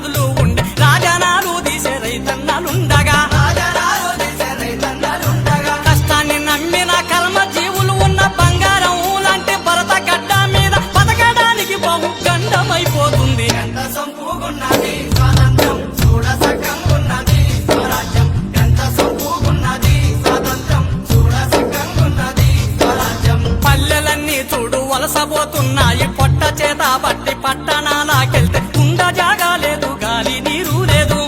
రాజులు ఉండి రాజనాలు తీసే రైతన్నలుండగా కష్టాన్ని నమ్మిన కర్మ జీవులు ఉన్న బంగారం లాంటి భరత గడ్డ మీద బతకడానికి బహు గండమైపోతుంది. ఎంత సంపూగున్నది స్వాతంత్రం చూడ సకంగున్నది స్వరాజ్యం. ఎంత సంపూగున్నది స్వాతంత్రం చూడ సకంగున్నది స్వరాజ్యం. పల్లెలన్నీ చూడు వలసపోతున్నాయి పొట్ట చేత బట్టి పట్టణాలకెళ్తే ఉండ జాగా లేదు గాలి నీరు లేదు.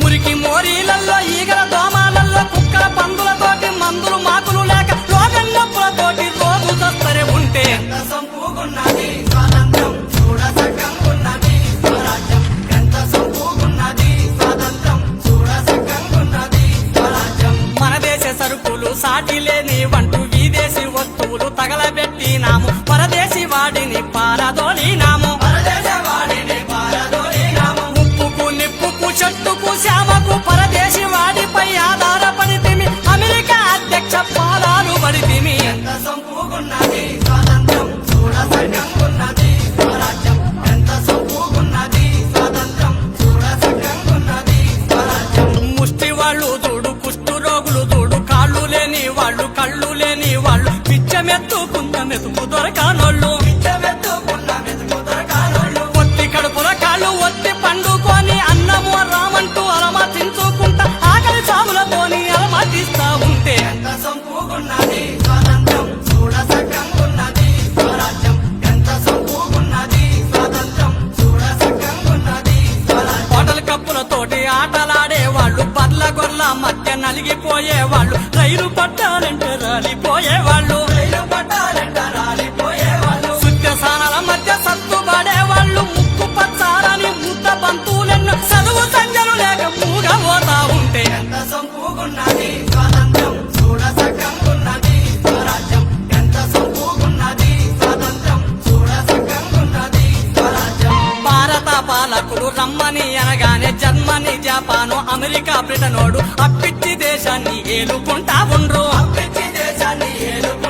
మురికి మోరీలల్లో ఈగల దోమాలల్లో కుక్కల పందులతోటి మందులు మాకులు లేక రోగం నొప్పులతోటి రోజు దస్తరే ఉంటే ఎంత సంపూగున్నది స్వాతంత్రం చూడ సకంగున్నది స్వరాజ్యం. ఎంత సంపూగున్నది స్వాతంత్రం చూడ సకంగున్నది స్వరాజ్యం. మన దేశ సరుకులు సాటి లేని వంటూ విదేశీ వస్తువులు తగలబెట్టినాము పరదేశీ వాడిని పారదోలినాము. పరదేశవాడిని పారదోలినాము. ఉప్పుకు నిప్పుకు చెట్టుకు శ్యామకు పరదేశీ వాడిపై ఆధారపడితిమి అమెరికా అధ్యక్ష పాదాలు పడితిమి. ఎంత సంపూగున్నది స్వాతంత్రం చూడ సకంగున్నది స్వరాజ్యం. ఎంత సంపూగున్నది స్వాతంత్రం చూడ సకంగున్నది స్వరాజ్యం. ముష్టి వాళ్ళు చూడు కుష్టు రోగులు చూడు కాళ్ళు లేని వాళ్ళు కళ్ళు లేని వాళ్ళు పిచ్చమెత్తుకున్న మెతుకు దొరకానోళ్ళు పిచ్చమెత్తుకున్న మెతుకు దొరకానోళ్ళు. ఒత్తి కడుపుల కాళ్ళు ఒత్తి పండుకొని అన్నము రామంటూ అలమతించుకుంటా ఆకలి సాములతోని అలమతిస్తా ఉంటే ఎంత సంపూగున్నది స్వాతంత్రం చూడ సకంగున్నది స్వరాజ్యం. ఎంత సంపూగున్నది స్వాతంత్రం చూడ సకంగున్నది స్వరాజ్యం. హోటల్ కప్పులతోటి ఆటలాడే వాళ్ళు బర్ల గొర్ల మధ్య నలిగిపోయే వాళ్ళు రైలు పట్టాలంటే రాలిపోయేవాళ్ళు రైలు పట్టాలంట రాలిపోయేవాళ్ళు. సుత్యసానాల మధ్య సత్తుపడే వాళ్ళు ముక్కు పచ్చారని ముద్ద బంతులెన్నో చదువు సంజలు లేక మూగబోతా ఉంటే ఎంత సంపూగున్నది స్వాతంత్రం చూడ సకంగున్నది స్వరాజ్యం. ఎంత సంపూగున్నది స్వాతంత్రం చూడ సకంగున్నది స్వరాజ్యం. భారత పాలకులు రమ్మని అనగానే జర్మనీ జపాను అమెరికా బ్రిటనోడు అప్పిచ్చి దేశాన్ని ఏలుకుంటా ఉండ్రు. పిచ్చి దేశాన్ని ఏలుకుంటా